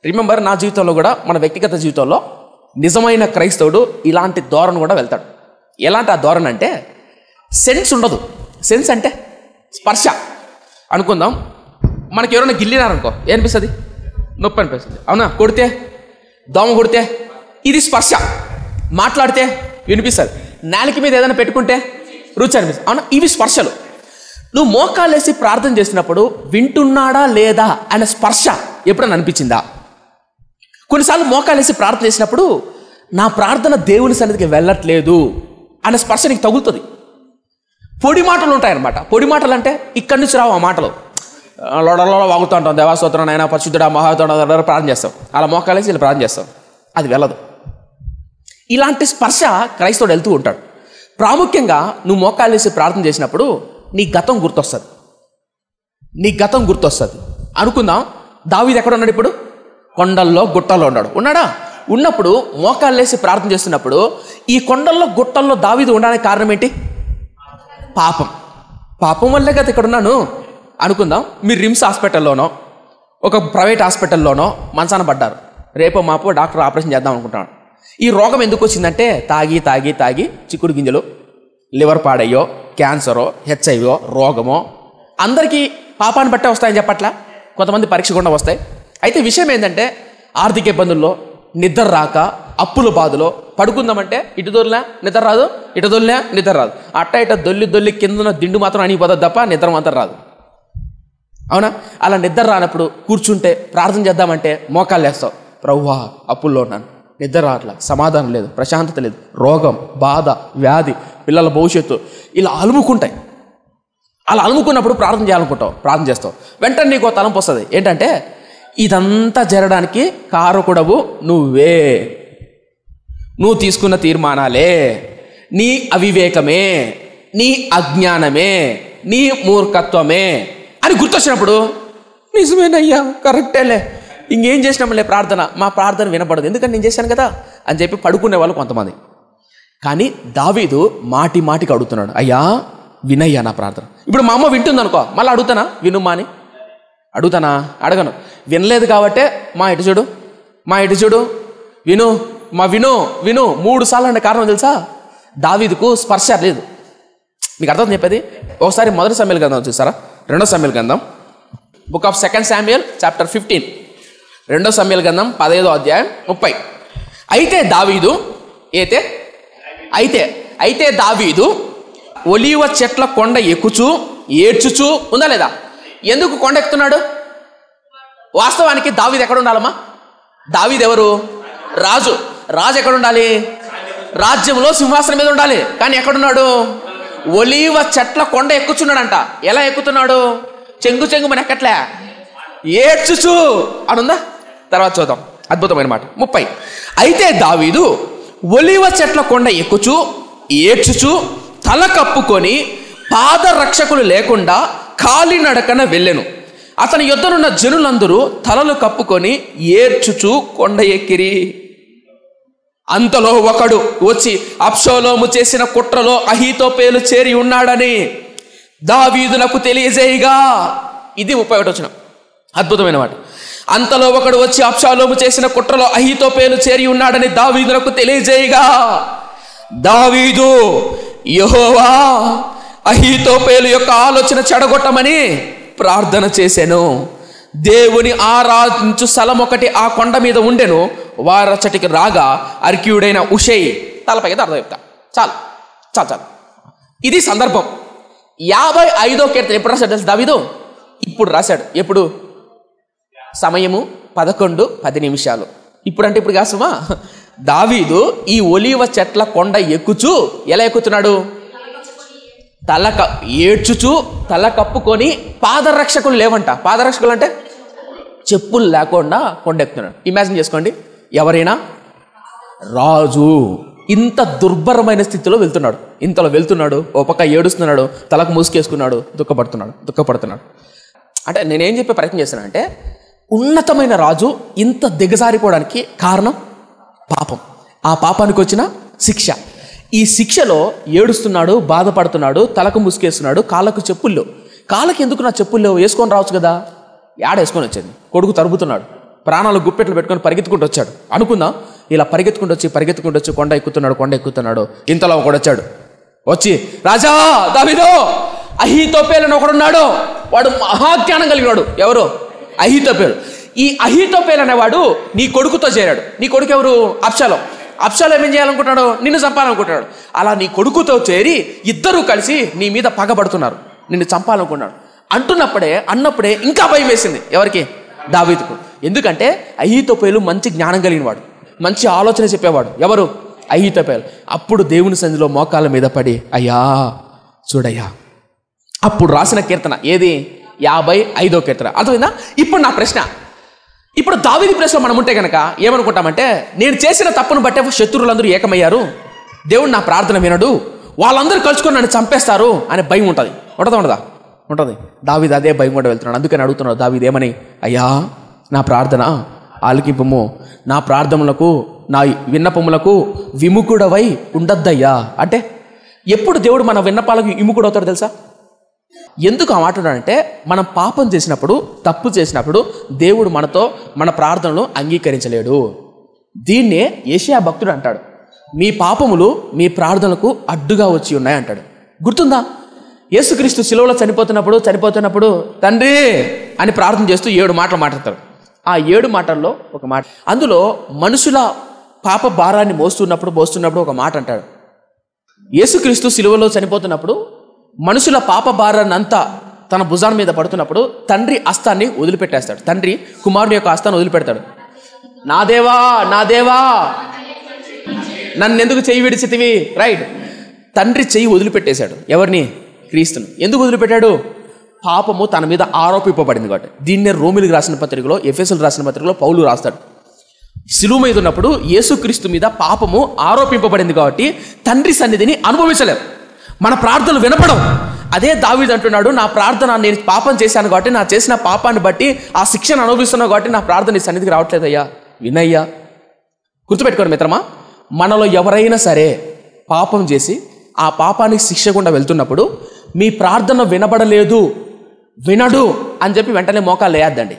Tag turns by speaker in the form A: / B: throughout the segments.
A: Remember, నా జీవితంలో కూడా, మన వ్యక్తిగత జీవితంలో నిజమైన క్రైస్తవుడు ఇలాంటి ధోరణ కూడా వెళ్తాడు. ఎలాంటి ఆ ధోరణ అంటే సెన్స్ ఉండదు. సెన్స్ అంటే స్పర్శ అనుకుందాం. మనకి ఎవరైనా గిల్లినారనుకో ఏమనిపిస్తుంది? నొప్పి అనిపిస్తుంది, అవునా? కొడితే, దోమ కొడితే ఇది స్పర్శ. మాట్లాడితే వినిపిస్తుంది, నాలుక మీద ఏదైనా పెట్టుకుంటే రుచి అనిపిస్తుంది, అవునా? ఇవి స్పర్శలు. నువ్వు మోకాలేసి ప్రార్థన చేసినప్పుడు వింటున్నాడా లేదా అనే స్పర్శ ఎప్పుడైనా అనిపించిందా? కొన్నిసార్లు మోకాలేసి ప్రార్థన చేసినప్పుడు నా ప్రార్థన దేవుని సన్నిధికి వెళ్ళట్లేదు అనే స్పర్శ నీకు తగులుతుంది. పొడి మాటలు ఉంటాయన్నమాట. పొడి మాటలు అంటే ఇక్కడి నుంచి రావు ఆ మాటలు. లోడలో వాగుతూ ఉంటాం, దేవాస్తోత్రం నాయన పరిశుద్ధుడా మహాతోడ ప్రార్థన చేస్తాం. అలా మోకాలేసి ఇలా ప్రార్థన చేస్తాం, అది వెళ్ళదు. ఇలాంటి స్పర్శ క్రైస్తవుడు వెళ్తూ ఉంటాడు. ప్రాముఖ్యంగా నువ్వు మోకాలేసి ప్రార్థన చేసినప్పుడు నీ గతం గుర్తొస్తుంది. నీ గతం గుర్తొస్తుంది. అనుకుందాం, దావీదు ఎక్కడ ఉన్నాడు ఇప్పుడు? కొండల్లో గుట్టల్లో ఉన్నాడా? ఉన్నప్పుడు మోకాళ్ళేసి ప్రార్థన చేస్తున్నప్పుడు ఈ కొండల్లో గుట్టల్లో దావీదు ఉండడానికి కారణం ఏంటి? పాపం వల్లే కదా ఇక్కడ ఉన్నాను అనుకుందాం. మీరు రిమ్స్ హాస్పిటల్లోనో ఒక ప్రైవేట్ హాస్పిటల్లోనో మంచాన పడ్డారు. రేపో మాపో డాక్టర్ ఆపరేషన్ చేద్దాం అనుకుంటున్నాడు. ఈ రోగం ఎందుకు వచ్చిందంటే తాగి తాగి తాగి చిక్కుడు గింజలు, లివర్ పాడయ్యో, క్యాన్సరో, హెచ్ఐవో రోగమో అందరికీ పాపాన్ని బట్టే వస్తాయని చెప్పట్లా, కొంతమంది పరీక్ష గుండా వస్తాయి. అయితే విషయం ఏంటంటే ఆర్థిక ఇబ్బందుల్లో, నిద్ర రాక, అప్పుల బాధలో పడుకుందామంటే ఇటు దొల్లినా నిద్ర రాదు, ఇటు దొల్లినా నిద్ర రాదు. అట్ట ఇట దొల్లి కింద దిండు మాత్రం అనిగిపోతుంది తప్ప నిద్ర మాత్రం రాదు, అవునా? అలా నిద్ర రానప్పుడు కూర్చుంటే ప్రార్థన చేద్దామంటే మోకాళ్ళు వేస్తావు, ప్రభువా అప్పుల్లో ఉన్నాను, నిద్ర రావట్లా, సమాధానం లేదు, ప్రశాంతత లేదు, రోగం, బాధ, వ్యాధి, పిల్లల భవిష్యత్తు ఇలా అలుముకుంటాయి. అలా అలుముకున్నప్పుడు ప్రార్థన చేయాలనుకుంటావు, ప్రార్థన చేస్తావు. వెంటనే నీకు తలంపు వస్తుంది. ఏంటంటే ఇదంతా జరగడానికి కారకుడవు నువ్వే, నువ్వు తీసుకున్న తీర్మానాలే, నీ అవివేకమే, నీ అజ్ఞానమే, నీ మూర్ఖత్వమే అని గుర్తొచ్చినప్పుడు నిజమేనయ్యా, కరెక్టేలే, ఇంకేం చేసినాంలే ప్రార్థన, మా ప్రార్థన వినపడదు, ఎందుకంటే నేను చేశాను కదా అని చెప్పి పడుకునే వాళ్ళు కొంతమంది. కానీ దావీదు మాటికి అడుగుతున్నాడు, అయ్యా వినయ్యా నా ప్రార్థన. ఇప్పుడు మా అమ్మ వింటుంది అనుకో, మళ్ళీ అడుగుతానా వినుమ్మా అని? అడుగుతానా? అడగను. వినలేదు కాబట్టే మా ఇటు చూడు విను 3 సార్లు అంటే కారణం తెలుసా? దావీదుకు స్పర్శ లేదు. మీకు అర్థం చెప్పేది? ఒకసారి 1 సమూయేలు గ్రంథం చూసారా? 2 సమూయేలు గ్రంథం, బుక్ ఆఫ్ 2 Samuel చాప్టర్ 15, 2 సమూయేలు గ్రంథం 15వ అధ్యాయం 30. అయితే దావీదు ఒలీవ చెట్ల కొండ ఎక్కుచూ ఏడ్చుచూ ఉందా లేదా? ఎందుకు కొండ ఎక్కుతున్నాడు? వాస్తవానికి దావీదు ఎక్కడ ఉండాలమ్మా? దావీదు ఎవరు? రాజు ఎక్కడ ఉండాలి? రాజ్యంలో సింహాసనం మీద ఉండాలి. కానీ ఎక్కడున్నాడు? ఒలీవ చెట్ల కొండ ఎక్కుచున్నాడంట. ఎలా ఎక్కుతున్నాడు? చెంగు మన ఎక్కట్లే, ఏడ్చుచూ అనుందా? తర్వాత చూద్దాం, అద్భుతమైన మాట. 30. అయితే దావీదు ఒలీవ చెట్ల కొండ ఎక్కుచూ ఏడ్చుచూ తల కప్పుకొని పాదరక్షకులు లేకుండా కాలినడకన వెళ్ళెను. అతని యొద్దనున్న జనులందరూ తలలు కప్పుకొని ఏడ్చుచూ కొండ ఎక్కిరి. అంతలో ఒకడు వచ్చి అబ్షాలోము చేసిన కుట్రలో అహీతోపేలు చేరి ఉన్నాడని దావీదునకు తెలియజేయగా. ఇది 31 వచనం, అద్భుతమైన మాట. అంతలో ఒకడు వచ్చి అబ్షాలోము చేసిన కుట్రలో అహీతోపేలు చేరి ఉన్నాడని దావీదునకు తెలియజేయగా, దావీదు యెహోవా అహీతోపేలు యొక్క ఆలోచన చెడగొట్టమని ప్రార్థన చేశాను. దేవుని ఆరాధించు స్థలం ఒకటి ఆ కొండ మీద ఉండెను. వారచ్చటికి రాగా అర్కీయుడైన ఉషై తలపై అర్థం చెప్తా. చాలు. ఇది సందర్భం. 55వ కీర్తన ఎప్పుడు రాశాడు తెలుసు దావీదు? ఇప్పుడు రాశాడు. ఎప్పుడు? సమయము 11:10. ఇప్పుడంటే ఇప్పుడు కాసుమా. దావీదు ఈ ఒలీవ చెట్ల కొండ ఎక్కుచూ ఎలా ఎక్కుతున్నాడు? ఏడ్చుచూ తల కప్పుకొని, పాదరక్షకులు లేవంట. పాదరక్షకులు అంటే చెప్పులు లేకుండా కొండ ఎక్కుతున్నాడు. ఇమాజిన్ చేసుకోండి, ఎవరైనా రాజు ఇంత దుర్భరమైన స్థితిలో వెళ్తున్నాడు. ఓ పక్క ఏడుస్తున్నాడు, తలకు మూసుకేసుకున్నాడు, దుఃఖపడుతున్నాడు. అంటే నేనేం చెప్పే ప్రయత్నం చేస్తున్నానంటే, ఉన్నతమైన రాజు ఇంత దిగజారిపోవడానికి కారణం పాపం. ఆ పాపానికి వచ్చిన శిక్ష. ఈ శిక్షలో ఏడుస్తున్నాడు, బాధపడుతున్నాడు, తలకు ముసుకేస్తున్నాడు, కాళ్ళకు ఎందుకు నా చెప్పుల్లో వేసుకొని రావచ్చు కదా? వేసుకొని వచ్చేది. కొడుకు తరుపుతున్నాడు, ప్రాణాలు గుప్పెట్లు పెట్టుకొని పరిగెత్తుకుంటూ వచ్చాడు. అనుకుందాం, ఇలా పరిగెత్తుకుంటూ వచ్చి కొండ ఎక్కుతున్నాడు. ఇంతలో ఒకడు వచ్చాడు. వచ్చి, రాజా దావీదు, అహీతోపేలు అని ఒకడున్నాడు, వాడు మహాజ్ఞానం కలిగినాడు. ఎవరు? అహీతోపేలు. ఈ అహీతోపేలు అనేవాడు నీ కొడుకుతో చేరాడు. నీ కొడుకు ఎవరు? అబ్షాలోం ఏం చేయాలనుకుంటున్నాడు? నిన్ను చంపాలనుకుంటున్నాడు. అలా నీ కొడుకుతో చేరి ఇద్దరూ కలిసి నీ మీద పగబడుతున్నారు, నిన్ను చంపాలనుకున్నాడు. అన్నప్పుడే ఇంకా భయం వేసింది. ఎవరికి? దావీదుకు. ఎందుకంటే అహీతోపేలు మంచి జ్ఞానం కలిగినవాడు, మంచి ఆలోచన చెప్పేవాడు. ఎవరు? అహీతోపేలు. అప్పుడు దేవుని సన్నిధిలో మోకాళ్ళ మీద పడి, అయ్యా చూడయ్యా, అప్పుడు రాసిన కీర్తన ఏది? 55వ కీర్తన. అర్థమైందా? ఇప్పుడు నా ప్రశ్న, ఇప్పుడు దావీదు ప్లేస్లో మనం ఉంటే కనుక ఏమనుకుంటామంటే, నేను చేసిన తప్పును బట్టే శత్రువులందరూ ఏకమయ్యారు, దేవుడు నా ప్రార్థన వినడు, వాళ్ళందరూ కలుసుకొని నన్ను చంపేస్తారు అనే భయం ఉంటుంది. ఉంటుంది. దావీదు అదే భయం కూడా వెళ్తున్నాడు. అందుకని అడుగుతున్నాడు దావీదు ఏమని? అయ్యా నా ప్రార్థన ఆలకింపుము, నా ప్రార్థనలకు, నా విన్నపములకు విముఖుడవై ఉండద్దయ్యా. అంటే ఎప్పుడు దేవుడు మన విన్నపాలకు విముఖుడు అవుతాడు తెలుసా? ఎందుకు ఆ మాట అంటే, మనం పాపం చేసినప్పుడు, తప్పు చేసినప్పుడు దేవుడు మనతో మన ప్రార్థనలు అంగీకరించలేడు. దీన్నే యెషయా భక్తుడు అంటాడు, మీ పాపములు మీ ప్రార్థనలకు అడ్డుగా వచ్చి ఉన్నాయి అంటాడు. గుర్తుందా? యేసుక్రీస్తు శిలువలో చనిపోతున్నప్పుడు తండ్రి అని ప్రార్థన చేస్తూ 7 మాటలు మాట్లాడతాడు. ఆ 7 మాటల్లో ఒక మాట, అందులో మనుషుల పాప భారాన్ని మోస్తున్నప్పుడు ఒక మాట అంటాడు. యేసుక్రీస్తు శిలువలో చనిపోతున్నప్పుడు మనుషుల పాప భారాన్ని అంతా తన భుజాల మీద పడుతున్నప్పుడు తండ్రి హస్తాన్ని వదిలిపెట్టేస్తాడు. తండ్రి కుమారుని యొక్క హస్తాన్ని వదిలిపెడతాడు. నా దేవా నన్ను ఎందుకు చెయ్యి విడిచితివి? రైట్. తండ్రి చెయ్యి వదిలిపెట్టేశాడు. ఎవరిని? క్రీస్తును. ఎందుకు వదిలిపెట్టాడు? పాపము తన మీద ఆరోపింపబడింది కాబట్టి. దీన్నే రోమిలకు రాసిన పత్రికలో, ఎఫెసీయులకు రాసిన పత్రికలో పౌలు రాస్తాడు. శిలువ మీద ఉన్నప్పుడు యేసుక్రీస్తు మీద పాపము ఆరోపింపబడింది కాబట్టి తండ్రి సన్నిధిని అనుభవించలేరు, మన ప్రార్థనలు వినపడవు. అదే దావీదు అంటున్నాడు, నా ప్రార్థన, నేను పాపం చేశాను కాబట్టి, నా చేసిన పాపాన్ని బట్టి ఆ శిక్షను అనుభవిస్తున్నావు కాబట్టి నా ప్రార్థన నీ సన్నిధికి రావట్లేదయ్యా, వినయ్యా. గుర్తుపెట్టుకోండి మిత్రమా, మనలో ఎవరైనా సరే పాపం చేసి ఆ పాపానికి శిక్ష గుండా వెళ్తున్నప్పుడు మీ ప్రార్థన వినబడలేదు, వినడు అని చెప్పి వెంటనే మోకాలు లేయద్దండి,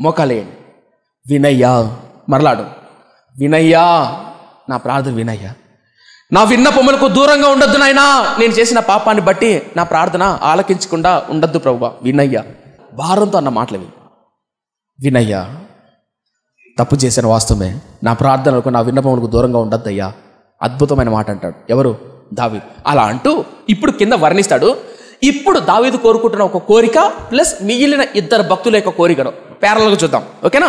A: మోకాలు లేయండి. వినయ్యా, మరలాడు, వినయ్యా, నా ప్రార్థన వినయ్యా, నా విన్నపములకు దూరంగా ఉండొద్దు నాయనా, నేను చేసిన పాపాన్ని బట్టి నా ప్రార్థన ఆలకించకుండా ఉండొద్దు ప్రభువా, వినయ్యా. భారంతో అన్న మాటలు వినయ్యా, తప్పు చేసిన వాస్తవమే, నా ప్రార్థనలకు, నా విన్నపములకు దూరంగా ఉండొద్దయ్యా. అద్భుతమైన మాట అంటాడు. ఎవరు? దావీదు. అలా అంటూ ఇప్పుడు కింద వర్ణిస్తాడు. ఇప్పుడు దావీదు కోరుకుంటున్న ఒక కోరిక ప్లస్ మిగిలిన 2 భక్తుల యొక్క కోరికను ప్యారలల్గా చూద్దాం. ఓకేనా?